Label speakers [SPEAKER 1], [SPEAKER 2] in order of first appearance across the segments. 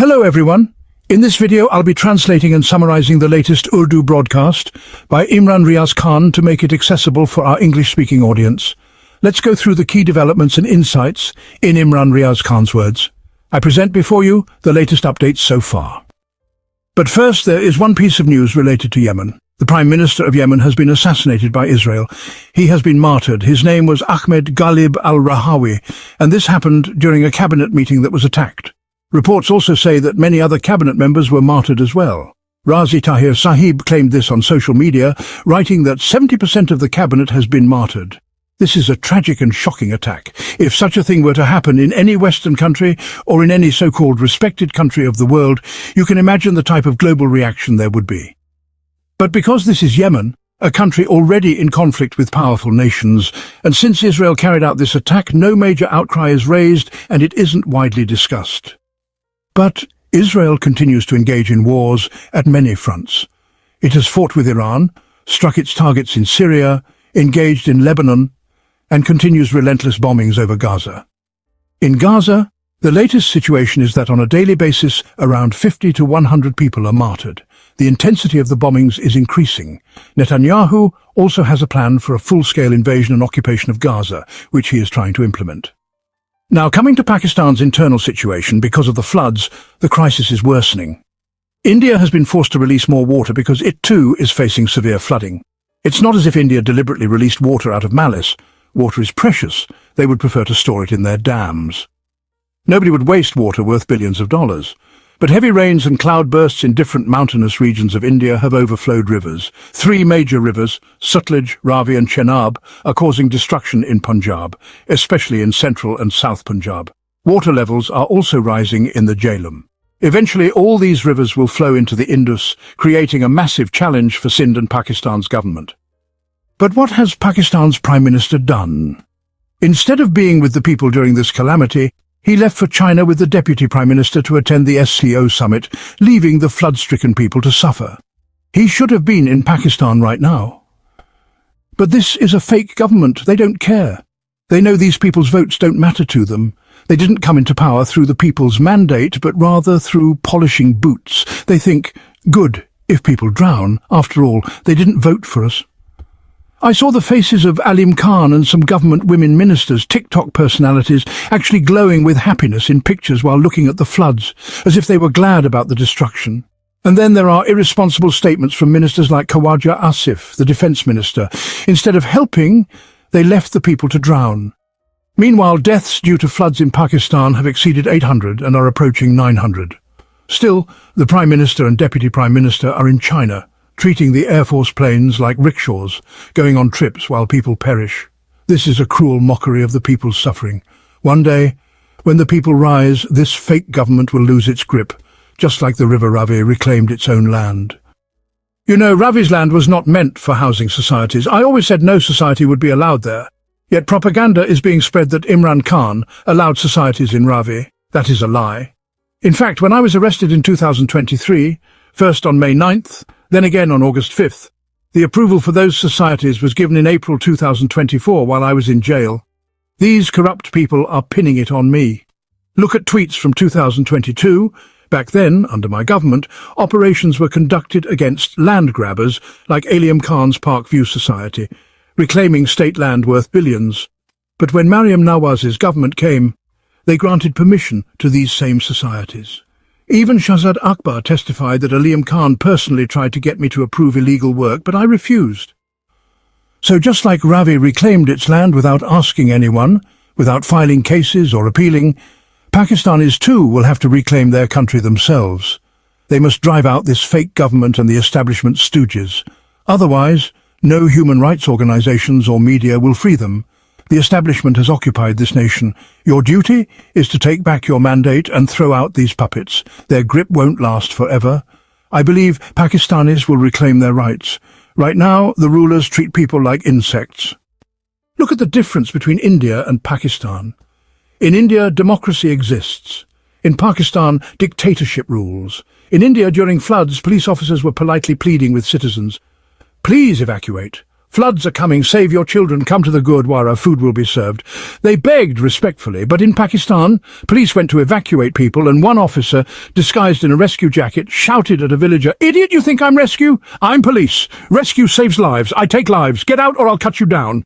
[SPEAKER 1] Hello everyone. In this video I'll be translating and summarizing the latest Urdu broadcast by Imran Riaz Khan to make it accessible for our English-speaking audience. Let's go through the key developments and insights in Imran Riaz Khan's words. I present before you the latest updates so far. But first, there is one piece of news related to Yemen. The Prime Minister of Yemen has been assassinated by Israel. He has been martyred. His name was Ahmed Ghalib al-Rahawi, and this happened during a cabinet meeting that was attacked. Reports also say that many other cabinet members were martyred as well. Razi Tahir Sahib claimed this on social media, writing that 70% of the cabinet has been martyred. This is a tragic and shocking attack. If such a thing were to happen in any Western country or in any so-called respected country of the world, you can imagine the type of global reaction there would be. But because this is Yemen, a country already in conflict with powerful nations, and since Israel carried out this attack, no major outcry is raised and it isn't widely discussed. But Israel continues to engage in wars at many fronts. It has fought with Iran, struck its targets in Syria, engaged in Lebanon, and continues relentless bombings over Gaza. In Gaza, the latest situation is that on a daily basis, around 50 to 100 people are martyred. The intensity of the bombings is increasing. Netanyahu also has a plan for a full-scale invasion and occupation of Gaza, which he is trying to implement. Now, coming to Pakistan's internal situation, because of the floods, the crisis is worsening. India has been forced to release more water because it too is facing severe flooding. It's not as if India deliberately released water out of malice. Water is precious. They would prefer to store it in their dams. Nobody would waste water worth billions of dollars. But heavy rains and cloudbursts in different mountainous regions of India have overflowed rivers. Three major rivers, Sutlej, Ravi and Chenab, are causing destruction in Punjab, especially in central and south Punjab. Water levels are also rising in the Jhelum. Eventually, all these rivers will flow into the Indus, creating a massive challenge for Sindh and Pakistan's government. But what has Pakistan's Prime Minister done? Instead of being with the people during this calamity, he left for China with the Deputy Prime Minister to attend the SCO summit, leaving the flood-stricken people to suffer. He should have been in Pakistan right now. But this is a fake government. They don't care. They know these people's votes don't matter to them. They didn't come into power through the people's mandate, but rather through polishing boots. They think, good, if people drown. After all, they didn't vote for us. I saw the faces of Alim Khan and some government women ministers, TikTok personalities, actually glowing with happiness in pictures while looking at the floods, as if they were glad about the destruction. And then there are irresponsible statements from ministers like Khawaja Asif, the defence minister. Instead of helping, they left the people to drown. Meanwhile, deaths due to floods in Pakistan have exceeded 800 and are approaching 900. Still, the Prime Minister and Deputy Prime Minister are in China, treating the Air Force planes like rickshaws, going on trips while people perish. This is a cruel mockery of the people's suffering. One day, when the people rise, this fake government will lose its grip, just like the River Ravi reclaimed its own land. You know, Ravi's land was not meant for housing societies. I always said no society would be allowed there. Yet propaganda is being spread that Imran Khan allowed societies in Ravi. That is a lie. In fact, when I was arrested in 2023, first on May 9th, then again on August 5th. The approval for those societies was given in April 2024 while I was in jail. These corrupt people are pinning it on me. Look at tweets from 2022. Back then, under my government, operations were conducted against land grabbers like Alim Khan's Park View Society, reclaiming state land worth billions. But when Maryam Nawaz's government came, they granted permission to these same societies. Even Shahzad Akbar testified that Alim Khan personally tried to get me to approve illegal work, but I refused. So just like Ravi reclaimed its land without asking anyone, without filing cases or appealing, Pakistanis too will have to reclaim their country themselves. They must drive out this fake government and the establishment stooges. Otherwise, no human rights organizations or media will free them. The establishment has occupied this nation. Your duty is to take back your mandate and throw out these puppets. Their grip won't last forever. I believe Pakistanis will reclaim their rights. Right now, the rulers treat people like insects. Look at the difference between India and Pakistan. In India, democracy exists. In Pakistan, dictatorship rules. In India, during floods, police officers were politely pleading with citizens. Please evacuate. "Floods are coming, save your children, come to the Gurdwara, food will be served." They begged respectfully, but in Pakistan, police went to evacuate people, and one officer, disguised in a rescue jacket, shouted at a villager, "Idiot, you think I'm rescue? I'm police. Rescue saves lives. I take lives. Get out or I'll cut you down."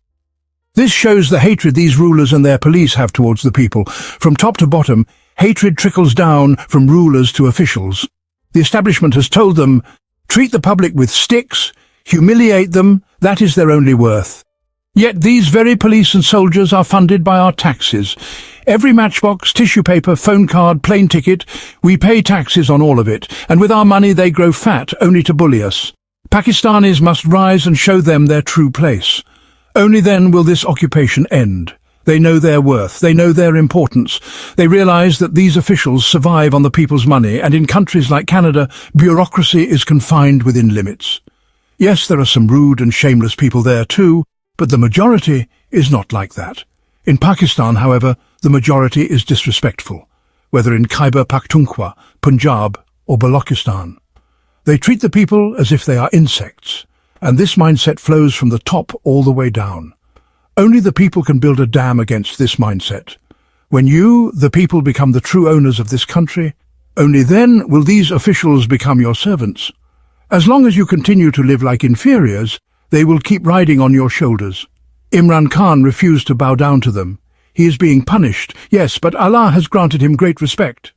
[SPEAKER 1] This shows the hatred these rulers and their police have towards the people. From top to bottom, hatred trickles down from rulers to officials. The establishment has told them, treat the public with sticks, humiliate them, that is their only worth. Yet these very police and soldiers are funded by our taxes. Every matchbox, tissue paper, phone card, plane ticket, we pay taxes on all of it, and with our money they grow fat only to bully us. Pakistanis must rise and show them their true place. Only then will this occupation end. They know their worth, they know their importance. They realize that these officials survive on the people's money, and in countries like Canada, bureaucracy is confined within limits. Yes, there are some rude and shameless people there too, but the majority is not like that. In Pakistan, however, the majority is disrespectful, whether in Khyber Pakhtunkhwa, Punjab or Balochistan. They treat the people as if they are insects, and this mindset flows from the top all the way down. Only the people can build a dam against this mindset. When you, the people, become the true owners of this country, only then will these officials become your servants. As long as you continue to live like inferiors, they will keep riding on your shoulders. Imran Khan refused to bow down to them. He is being punished, yes, but Allah has granted him great respect.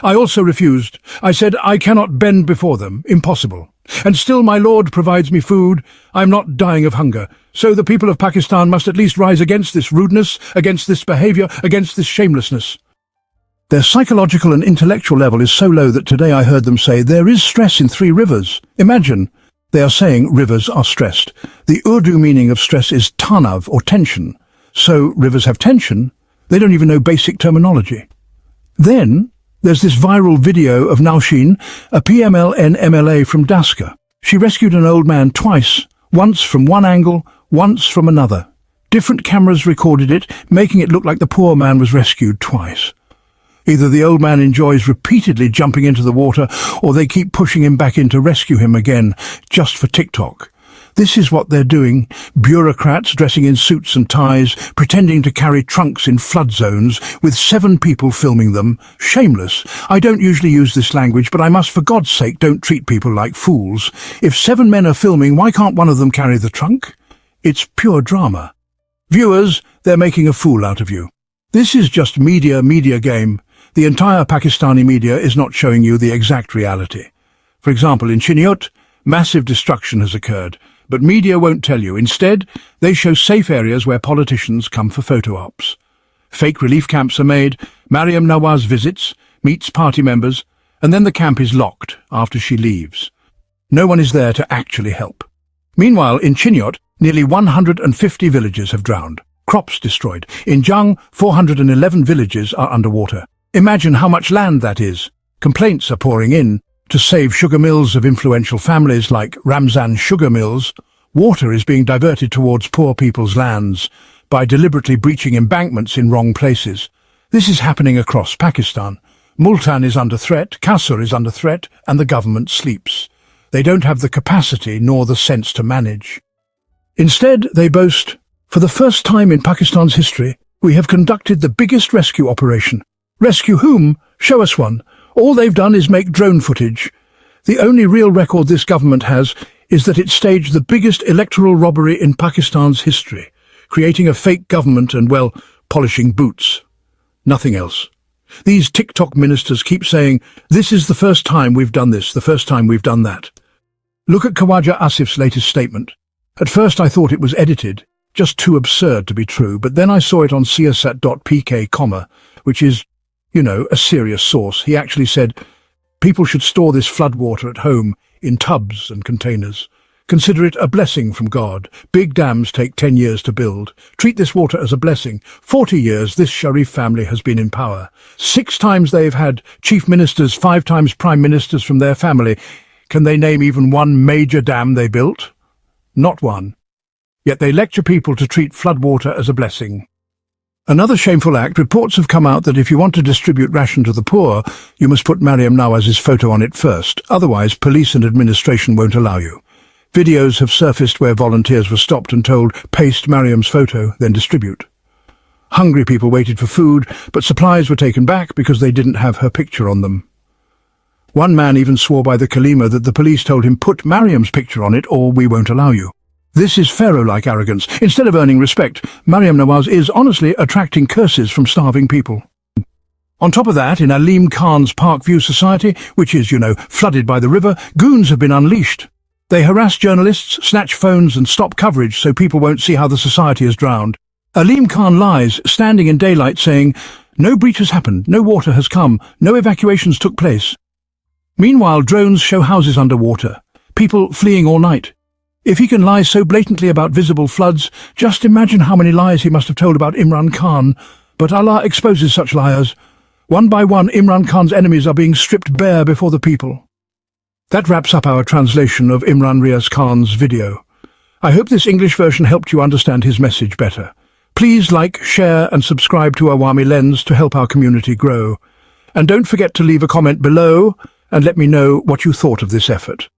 [SPEAKER 1] I also refused. I said, I cannot bend before them. Impossible. And still my Lord provides me food. I am not dying of hunger. So the people of Pakistan must at least rise against this rudeness, against this behavior, against this shamelessness. Their psychological and intellectual level is so low that today I heard them say, there is stress in 3 rivers. Imagine, they are saying rivers are stressed. The Urdu meaning of stress is tanav, or tension. So rivers have tension. They don't even know basic terminology. Then there's this viral video of Nausheen, a PMLN MLA from Daska. She rescued an old man twice, once from one angle, once from another. Different cameras recorded it, making it look like the poor man was rescued twice. Either the old man enjoys repeatedly jumping into the water, or they keep pushing him back in to rescue him again, just for TikTok. This is what they're doing. Bureaucrats dressing in suits and ties, pretending to carry trunks in flood zones, with 7 people filming them. Shameless. I don't usually use this language, but I must, for God's sake, don't treat people like fools. If 7 men are filming, why can't one of them carry the trunk? It's pure drama. Viewers, they're making a fool out of you. This is just media game. The entire Pakistani media is not showing you the exact reality. For example, in Chiniut, massive destruction has occurred, but media won't tell you. Instead, they show safe areas where politicians come for photo ops. Fake relief camps are made, Mariam Nawaz visits, meets party members, and then the camp is locked after she leaves. No one is there to actually help. Meanwhile, in Chiniut, nearly 150 villages have drowned, crops destroyed. In Jung, 411 villages are underwater. Imagine how much land that is. Complaints are pouring in. To save sugar mills of influential families like Ramzan Sugar Mills, water is being diverted towards poor people's lands by deliberately breaching embankments in wrong places. This is happening across Pakistan. Multan is under threat, Kasur is under threat, and the government sleeps. They don't have the capacity nor the sense to manage. Instead, they boast, for the first time in Pakistan's history, we have conducted the biggest rescue operation. Rescue whom? Show us one. All they've done is make drone footage. The only real record this government has is that it staged the biggest electoral robbery in Pakistan's history, creating a fake government and, well, polishing boots. Nothing else. These TikTok ministers keep saying, this is the first time we've done this, the first time we've done that. Look at Khawaja Asif's latest statement. At first I thought it was edited, just too absurd to be true, but then I saw it on siyasat.pk, which is, a serious source. He actually said, people should store this flood water at home in tubs and containers. Consider it a blessing from God. Big dams take 10 years to build. Treat this water as a blessing. 40 years this Sharif family has been in power. 6 times they've had chief ministers, 5 times prime ministers from their family. Can they name even one major dam they built? Not one. Yet they lecture people to treat floodwater as a blessing. Another shameful act. Reports have come out that if you want to distribute ration to the poor, you must put Mariam Nawaz's photo on it first. Otherwise, police and administration won't allow you. Videos have surfaced where volunteers were stopped and told, "Paste Mariam's photo, then distribute." Hungry people waited for food, but supplies were taken back because they didn't have her picture on them. One man even swore by the Kalima that the police told him, "Put Mariam's picture on it or we won't allow you." This is Pharaoh-like arrogance. Instead of earning respect, Mariam Nawaz is honestly attracting curses from starving people. On top of that, in Alim Khan's Parkview society, which is, flooded by the river, goons have been unleashed. They harass journalists, snatch phones and stop coverage so people won't see how the society is drowned. Alim Khan lies, standing in daylight saying, "No breach has happened, no water has come, no evacuations took place." Meanwhile, drones show houses underwater, people fleeing all night. If he can lie so blatantly about visible floods, just imagine how many lies he must have told about Imran Khan. But Allah exposes such liars. One by one, Imran Khan's enemies are being stripped bare before the people. That wraps up our translation of Imran Riaz Khan's video. I hope this English version helped you understand his message better. Please like, share and subscribe to Awami Lens to help our community grow. And don't forget to leave a comment below and let me know what you thought of this effort.